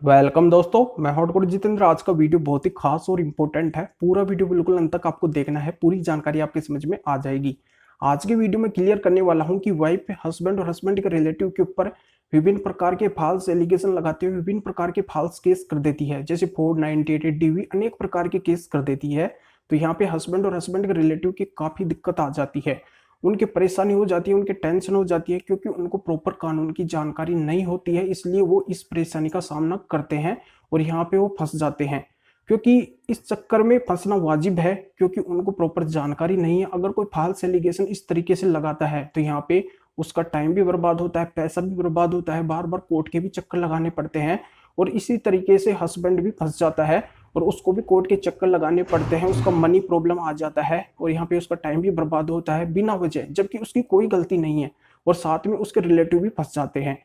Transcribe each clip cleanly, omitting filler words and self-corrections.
Welcome दोस्तों, मैं हॉटकोड जितेंद्र। आज का वीडियो बहुत ही खास और इम्पोर्टेंट है। पूरा वीडियो बिल्कुल अंत तक आपको देखना है, पूरी जानकारी आपके समझ में आ जाएगी। आज के वीडियो में क्लियर करने वाला हूं कि वाइफ हस्बैंड और हस्बैंड के रिलेटिव के ऊपर विभिन्न प्रकार के फॉल्स एलिगेशन लगाते हुए विभिन्न प्रकार के फॉल्स केस कर देती है, जैसे 498 डीवी अनेक प्रकार के केस कर देती है। तो यहाँ पे हस्बैंड और हस्बैंड के रिलेटिव की काफी दिक्कत आ जाती है, उनकी परेशानी हो जाती है, उनके टेंशन हो जाती है, क्योंकि उनको प्रॉपर कानून की जानकारी नहीं होती है। इसलिए वो इस परेशानी का सामना करते हैं और यहाँ पे वो फंस जाते हैं, क्योंकि इस चक्कर में फंसना वाजिब है, क्योंकि उनको प्रॉपर जानकारी नहीं है। अगर कोई फॉल्स एलिगेशन इस तरीके से लगाता है तो यहाँ पे उसका टाइम भी बर्बाद होता है, पैसा भी बर्बाद होता है, बार बार कोर्ट के भी चक्कर लगाने पड़ते हैं। और इसी तरीके से हस्बैंड भी फंस जाता है और उसको भी कोर्ट के चक्कर लगाने पड़ते हैं, उसका मनी प्रॉब्लम आ जाता है और यहाँ पे उसका टाइम भी बर्बाद होता है बिना वजह, जबकि उसकी कोई गलती नहीं है। और साथ में उसके रिलेटिव भी फंस जाते हैं।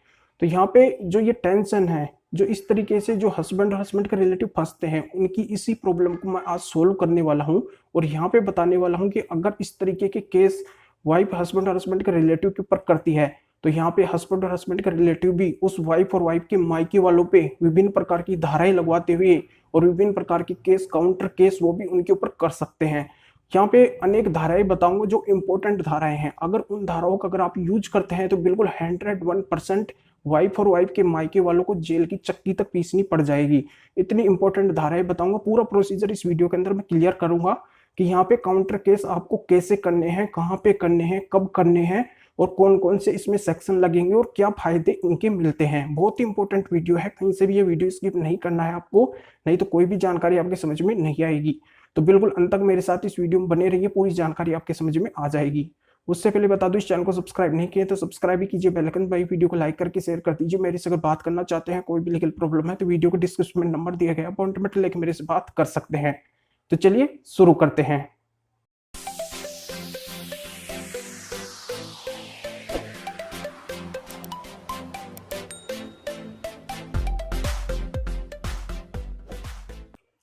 तो यहाँ पे जो ये टेंशन है, जो इस तरीके से जो हस्बैंड और हस्बैंड के रिलेटिव फंसते हैं, उनकी इसी प्रॉब्लम को मैं आज सोल्व करने वाला हूँ। और यहाँ पे बताने वाला हूँ कि अगर इस तरीके के केस वाइफ हस्बैंड और हस्बैंड के रिलेटिव के ऊपर करती है, तो यहाँ पे हस्बैंड और हस्बैंड के रिलेटिव भी उस वाइफ और वाइफ के मायके वालों पे विभिन्न प्रकार की धाराएं लगवाते हुए और विभिन्न प्रकार के केस, काउंटर केस, वो भी उनके ऊपर कर सकते हैं। यहाँ पे अनेक धाराएं बताऊंगा जो इंपॉर्टेंट धाराएं हैं। अगर उन धाराओं का अगर आप यूज करते हैं तो बिल्कुल 101% वाइफ और वाइफ के मायके वालों को जेल की चक्की तक पीसनी पड़ जाएगी। इतनी इंपॉर्टेंट धाराएं बताऊंगा, पूरा प्रोसीजर इस वीडियो के अंदर मैं क्लियर करूंगा कि यहाँ पे काउंटर केस आपको कैसे करने हैं, कहाँ पे करने हैं, कब करने हैं और कौन कौन से इसमें सेक्शन लगेंगे और क्या फायदे इनके मिलते हैं। बहुत ही इंपॉर्टेंट वीडियो है, कहीं से भी ये वीडियो स्किप नहीं करना है आपको, नहीं तो कोई भी जानकारी आपके समझ में नहीं आएगी। तो बिल्कुल अंत तक मेरे साथ इस वीडियो में बने रहिए, पूरी जानकारी आपके समझ में आ जाएगी। उससे पहले बता दूं, इस चैनल को सब्सक्राइब नहीं किया तो सब्सक्राइब भी कीजिए, बेल आइकन भाई, वीडियो को लाइक करके शेयर कर दीजिए। मेरे से अगर बात करना चाहते हैं, कोई भी लीगल प्रॉब्लम है, तो वीडियो को डिस्क्रिप्शन में नंबर दिया गया, अपॉइंटमेंट लेके मेरे से बात कर सकते हैं। तो चलिए शुरू करते हैं।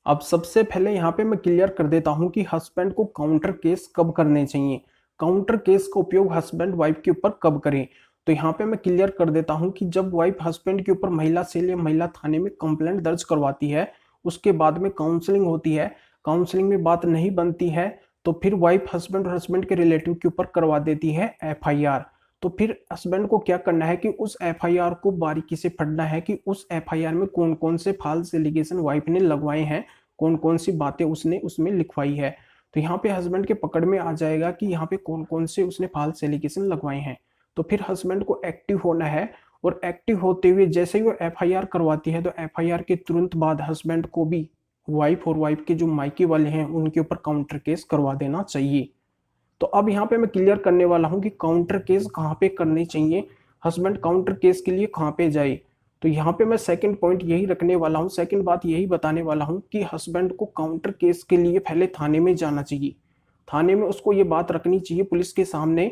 अब सबसे पहले यहाँ पे मैं क्लियर कर देता हूँ कि हस्बैंड को काउंटर केस कब करने चाहिए, काउंटर केस का उपयोग हस्बैंड वाइफ के ऊपर कब करें। तो यहाँ पे मैं क्लियर कर देता हूँ कि जब वाइफ हस्बैंड के ऊपर महिला सेल या महिला थाने में कंप्लेंट दर्ज करवाती है, उसके बाद में काउंसलिंग होती है, काउंसलिंग में बात नहीं बनती है, तो फिर वाइफ हस्बैंड और हस्बैंड के रिलेटिव के ऊपर करवा देती है FIR। तो फिर हस्बैंड को क्या करना है कि उस FIR को बारीकी से पढ़ना है कि उस FIR में कौन कौन से फॉल्स एलिगेशन वाइफ ने लगवाए हैं, कौन कौन सी बातें उसने उसमें लिखवाई है। तो यहाँ पे हस्बैंड के पकड़ में आ जाएगा कि यहाँ पे कौन कौन से उसने फॉल्स एलिगेशन लगवाए हैं। तो फिर हस्बैंड को एक्टिव होना है और एक्टिव होते हुए जैसे ही वो FIR करवाती है, तो FIR के तुरंत बाद हस्बैंड को भी वाइफ और वाइफ के जो मायके वाले हैं उनके ऊपर काउंटर केस करवा देना चाहिए। तो अब यहाँ पे मैं क्लियर करने वाला हूँ कि काउंटर केस कहाँ पे करनी चाहिए, हस्बैंड काउंटर केस के लिए कहाँ पे जाए। तो यहाँ पे मैं सेकंड पॉइंट यही रखने वाला हूँ, सेकंड बात यही बताने वाला हूँ कि हस्बैंड को काउंटर केस के लिए पहले थाने में जाना चाहिए। थाने में उसको ये बात रखनी चाहिए पुलिस के सामने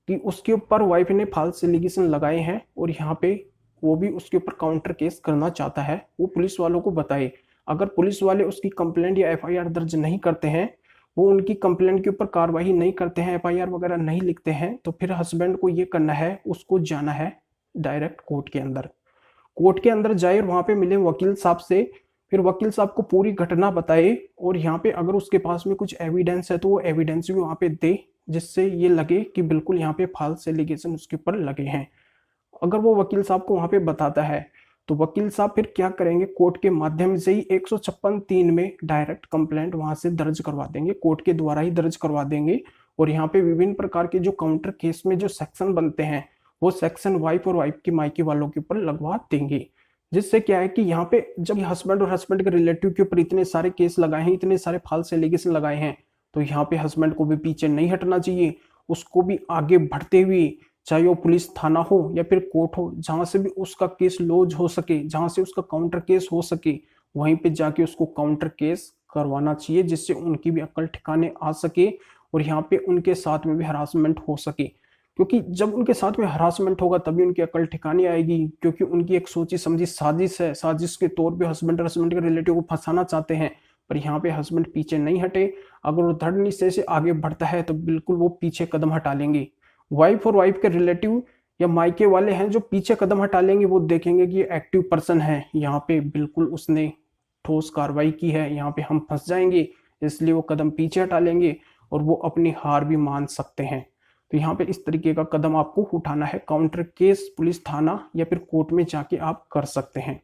कि उसके ऊपर वाइफ ने फॉल्स एलिगेशन लगाए हैं और यहाँ पे वो भी उसके ऊपर काउंटर केस करना चाहता है, वो पुलिस वालों को बताए। अगर पुलिस वाले उसकी कंप्लेंट या FIR दर्ज नहीं करते हैं, वो उनकी कंप्लेंट के ऊपर कार्रवाई नहीं करते हैं, FIR वगैरह नहीं लिखते हैं, तो फिर हस्बैंड को ये करना है, उसको जाना है डायरेक्ट कोर्ट के अंदर। कोर्ट के अंदर जाए और वहां पे मिले वकील साहब से, फिर वकील साहब को पूरी घटना बताए और यहाँ पे अगर उसके पास में कुछ एविडेंस है तो वो एविडेंस भी वहां पे दे, जिससे ये लगे कि बिल्कुल यहाँ पे फॉल्स एलिगेशन उसके ऊपर लगे हैं। अगर वो वकील साहब को वहां पे बताता है तो वकील साहब फिर क्या करेंगे, कोर्ट के माध्यम से ही 156(3) में डायरेक्ट कंप्लेंट वहां से दर्ज करवा देंगे, कोर्ट के द्वारा ही दर्ज करवा देंगे। और यहाँ पे विभिन्न प्रकार के जो काउंटर केस में जो सेक्शन बनते हैं, वो सेक्शन वाइफ और वाइफ के मायके वालों के ऊपर लगवा देंगे। जिससे क्या है कि यहाँ पे जब हस्बैंड और हस्बैंड के रिलेटिव के ऊपर इतने सारे केस लगाए हैं, इतने सारे फॉल्स एलिगेशन लगाए हैं, तो यहाँ पे हस्बैंड को भी पीछे नहीं हटना चाहिए, उसको भी आगे बढ़ते हुए, चाहे वो पुलिस थाना हो या फिर कोर्ट हो, जहां से भी उसका केस लॉज हो सके, जहां से उसका काउंटर केस हो सके, वहीं पे जाके उसको काउंटर केस करवाना चाहिए, जिससे उनकी भी अक्ल ठिकाने आ सके और यहाँ पे उनके साथ में भी हरासमेंट हो सके। क्योंकि जब उनके साथ में हरासमेंट होगा तभी उनकी अकल ठिकाने आएगी, क्योंकि उनकी एक सोची समझी साजिश है, साजिश के तौर पे हस्बैंड और हस्बैंड के रिलेटिव को फंसाना चाहते हैं। पर यहाँ पे हस्बैंड पीछे नहीं हटे, अगर वो दृढ़ निश्चय से आगे बढ़ता है तो बिल्कुल वो पीछे कदम हटा लेंगे। वाइफ और वाइफ के रिलेटिव या मायके वाले हैं जो पीछे कदम हटा लेंगे, वो देखेंगे कि एक्टिव पर्सन है, यहाँ पे बिल्कुल उसने ठोस कार्रवाई की है, यहाँ पे हम फंस जाएंगे, इसलिए वो कदम पीछे हटा लेंगे और वो अपनी हार भी मान सकते हैं। तो यहाँ पे इस तरीके का कदम आपको उठाना है, काउंटर केस पुलिस थाना या फिर कोर्ट में जाके आप कर सकते हैं।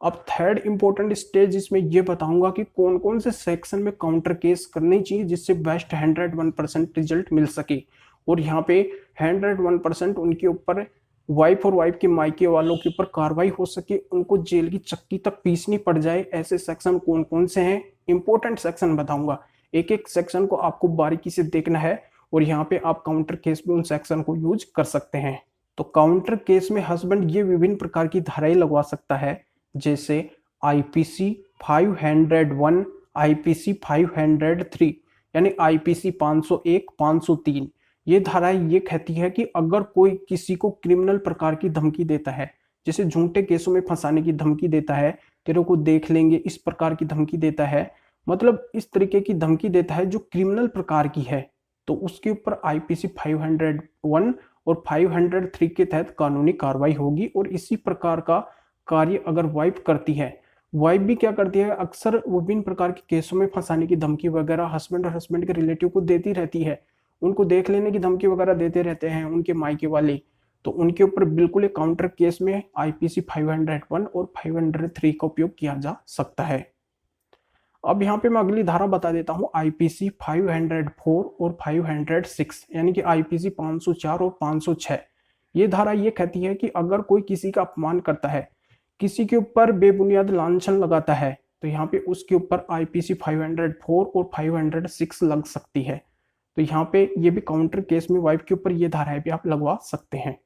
अब थर्ड इंपॉर्टेंट स्टेज इसमें ये बताऊंगा कि कौन कौन से सेक्शन में काउंटर केस करनी चाहिए जिससे बेस्ट 101% रिजल्ट मिल सके। और यहाँ पे 101% उनके ऊपर वाइफ और वाइफ के मायके वालों के ऊपर कार्रवाई हो सके, उनको जेल की चक्की तक पीसनी पड़ जाए, ऐसे सेक्शन कौन कौन से हैं, इंपॉर्टेंट सेक्शन बताऊंगा। एक एक सेक्शन को आपको बारीकी से देखना है और यहाँ पे आप काउंटर केस में उन सेक्शन को यूज कर सकते हैं। तो काउंटर केस में हस्बैंड ये विभिन्न प्रकार की धाराएं लगवा सकता है, जैसे आईपीसी 501, आईपीसी 503, यानी आईपीसी 501, 503। ये धाराएं ये कहती है कि अगर कोई किसी को क्रिमिनल प्रकार की धमकी देता है, जैसे झूठे केसों में फंसाने की धमकी देता है, तेरे को देख लेंगे, इस प्रकार की धमकी देता है, मतलब इस तरीके की धमकी देता है जो क्रिमिनल प्रकार की है, तो उसके ऊपर आईपीसी 501 और 503 के तहत कानूनी कार्रवाई होगी। और इसी प्रकार का कार्य अगर वाइफ करती है, वाइफ भी क्या करती है, अक्सर विभिन्न प्रकार के केसों में फंसाने की धमकी वगैरह हस्बैंड और हस्बैंड के रिलेटिव को देती रहती है, उनको देख लेने की धमकी वगैरह देते रहते हैं उनके मायके वाले, तो उनके ऊपर बिल्कुल एक काउंटर केस में आईपीसी 501 और 503 का उपयोग किया जा सकता है। अब यहाँ पे मैं अगली धारा बता देता हूँ, आईपीसी 504 और 506, यानी कि आईपीसी 504 और 506। ये धारा ये कहती है कि अगर कोई किसी का अपमान करता है, किसी के ऊपर बेबुनियाद लांछन लगाता है, तो यहाँ पे उसके ऊपर आईपीसी 504 और 506 लग सकती है। तो यहाँ पे ये भी काउंटर केस में वाइफ के ऊपर ये धाराएं भी आप लगवा सकते हैं।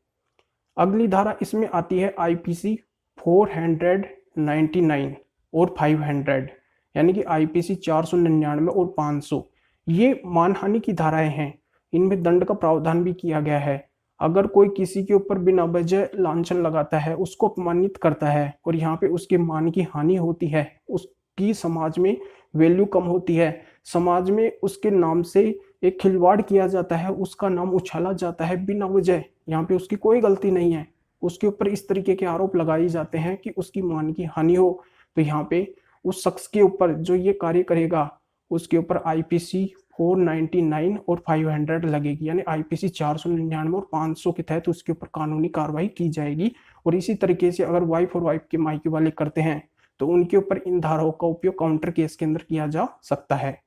अगली धारा इसमें आती है आईपीसी 499 और 500, यानी कि आईपीसी 499 और 500। ये मानहानि की धाराएं हैं, इनमें दंड का प्रावधान भी किया गया है। अगर कोई किसी के ऊपर बिना वजह लांछन लगाता है, उसको अपमानित करता है और यहाँ पे उसके मान की हानि होती है, उसकी समाज में वैल्यू कम होती है, समाज में उसके नाम से एक खिलवाड़ किया जाता है, उसका नाम उछाला जाता है बिना वजह, यहाँ पे उसकी कोई गलती नहीं है, उसके ऊपर इस तरीके के आरोप लगाए जाते हैं कि उसकी मान की हानि हो, तो यहाँ पे उस शख्स के ऊपर जो ये कार्य करेगा उसके ऊपर आईपीसी 499 और 500 लगेगी, यानी आईपीसी 499 और 500 के तहत उसके ऊपर कानूनी कार्रवाई की जाएगी। और इसी तरीके से अगर वाइफ और वाइफ के मायके वाले करते हैं तो उनके ऊपर इन धाराओं का उपयोग काउंटर केस के अंदर किया जा सकता है।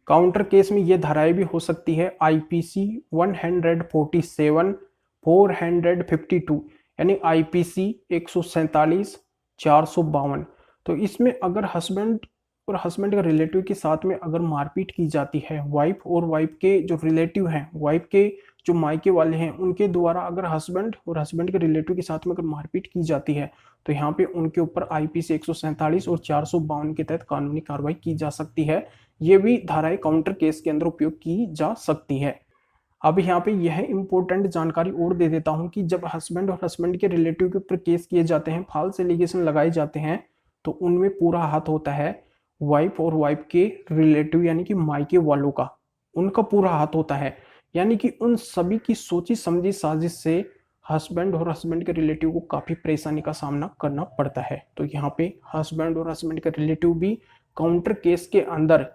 काउंटर केस में ये धाराएं भी हो सकती है आईपीसी 147, 452, यानी आईपीसी 147, 452। तो इसमें अगर हस्बैंड और हस्बैंड के रिलेटिव के साथ में अगर मारपीट की जाती है, वाइफ और वाइफ के जो रिलेटिव हैं, वाइफ के जो मायके वाले हैं, उनके द्वारा अगर हस्बैंड और हस्बैंड के रिलेटिव के साथ में अगर मारपीट की जाती है, तो यहाँ पे उनके ऊपर आईपीसी 147 और 452 के तहत कानूनी कार्रवाई की जा सकती है। ये भी धाराएं काउंटर केस के अंदर उपयोग की जा सकती है। अब यहाँ पे यह इंपॉर्टेंट जानकारी और दे देता हूँ कि जब हस्बैंड और हस्बैंड के रिलेटिव के ऊपर केस किए जाते हैं, फॉल्स एलिगेशन लगाए जाते हैं, तो उनमें पूरा हाथ होता है वाइफ और वाइफ के रिलेटिव यानी कि मायके वालों का, उनका पूरा हाथ होता है, यानी कि उन सभी की सोची समझी साजिश से हस्बैंड और हस्बैंड के रिलेटिव को काफी परेशानी का सामना करना पड़ता है। तो यहाँ पे हस्बैंड और हस्बैंड के रिलेटिव भी काउंटर केस के अंदर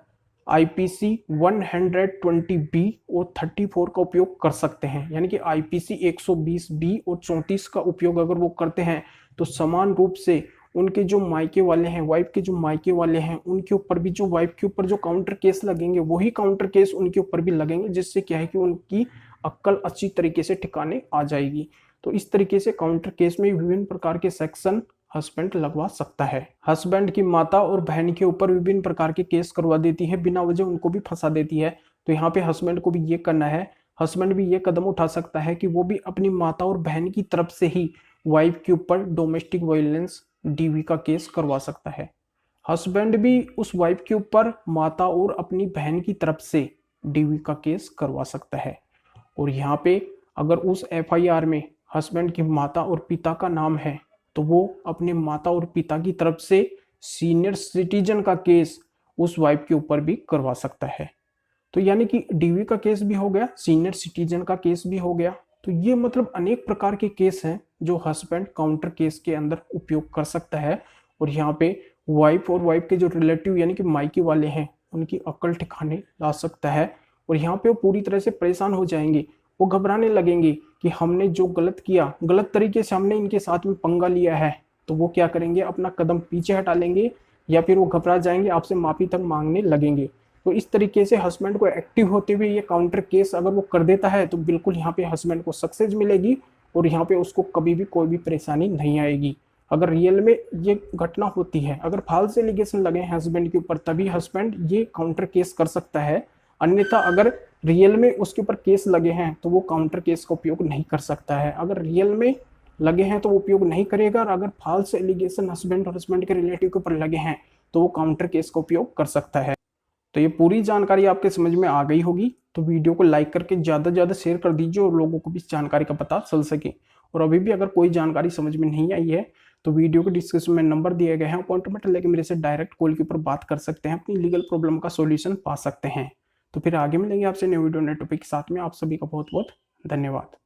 आईपीसी 120B और 34 का उपयोग कर सकते हैं, यानी कि आईपीसी 120B और 34 का उपयोग अगर वो करते हैं तो समान रूप से उनके जो मायके वाले हैं, वाइफ के जो मायके वाले हैं, उनके ऊपर भी जो वाइफ के ऊपर जो काउंटर केस लगेंगे वही काउंटर केस उनके ऊपर भी लगेंगे, जिससे क्या है कि उनकी अक्ल अच्छी तरीके से ठिकाने आ जाएगी। तो इस तरीके से काउंटर केस में विभिन्न प्रकार के सेक्शन हस्बैंड लगवा सकता है। हस्बैंड की माता और बहन के ऊपर विभिन्न प्रकार के केस करवा देती है, बिना वजह उनको भी फंसा देती है, तो यहाँ पे हस्बैंड को भी ये करना है, हस्बैंड भी ये कदम उठा सकता है कि वो भी अपनी माता और बहन की तरफ से ही वाइफ के ऊपर डोमेस्टिक वायलेंस डीवी का केस करवा सकता है। हस्बैंड भी उस वाइफ के ऊपर माता और अपनी बहन की तरफ से डीवी का केस करवा सकता है। और यहाँ पे अगर उस एफआईआर में हस्बैंड की माता और पिता का नाम है तो वो अपने माता और पिता की तरफ से सीनियर सिटीजन का केस उस वाइफ के ऊपर भी करवा सकता है। तो यानी कि डीवी का केस भी हो गया, सीनियर सिटीजन का केस भी हो गया, तो ये मतलब अनेक प्रकार के केस हैं जो हस्बैंड काउंटर केस के अंदर उपयोग कर सकता है। और यहाँ पे वाइफ और वाइफ के जो रिलेटिव यानी कि मायके वाले हैं उनकी अक्ल ठिकाने ला सकता है। और यहाँ पे वो पूरी तरह से परेशान हो जाएंगे, वो घबराने लगेंगे कि हमने जो गलत किया, गलत तरीके से हमने इनके साथ में पंगा लिया है, तो वो क्या करेंगे, अपना कदम पीछे हटा लेंगे या फिर वो घबरा जाएंगे, आपसे माफी तक मांगने लगेंगे। तो इस तरीके से हस्बैंड को एक्टिव होते हुए ये काउंटर केस अगर वो कर देता है तो बिल्कुल यहाँ पे हस्बैंड को सक्सेस मिलेगी और यहाँ पे उसको कभी भी कोई भी परेशानी नहीं आएगी। अगर रियल में ये घटना होती है, अगर फाल्स एलिगेशन लगे हैं हस्बैंड के ऊपर, तभी हस्बैंड ये काउंटर केस कर सकता है। अन्यथा अगर रियल में उसके ऊपर केस लगे हैं तो वो काउंटर केस का उपयोग नहीं कर सकता है। अगर रियल में लगे हैं तो वो उपयोग नहीं करेगा, और अगर फाल्स एलिगेशन हस्बैंड और हस्बैंड के रिलेटिव के ऊपर लगे हैं तो वो काउंटर केस का उपयोग कर सकता है। तो ये पूरी जानकारी आपके समझ में आ गई होगी। तो वीडियो को लाइक करके ज़्यादा से ज़्यादा शेयर कर दीजिए और लोगों को भी इस जानकारी का पता चल सके। और अभी भी अगर कोई जानकारी समझ में नहीं आई है तो वीडियो के डिस्क्रिप्शन में नंबर दिए गए हैं, अपॉइंटमेंट लेके मेरे से डायरेक्ट कॉल के ऊपर बात कर सकते हैं, अपनी लीगल प्रॉब्लम का सॉल्यूशन पा सकते हैं। तो फिर आगे मिलेंगे आपसे नए वीडियो नए टॉपिक के साथ में। आप सभी का बहुत बहुत धन्यवाद।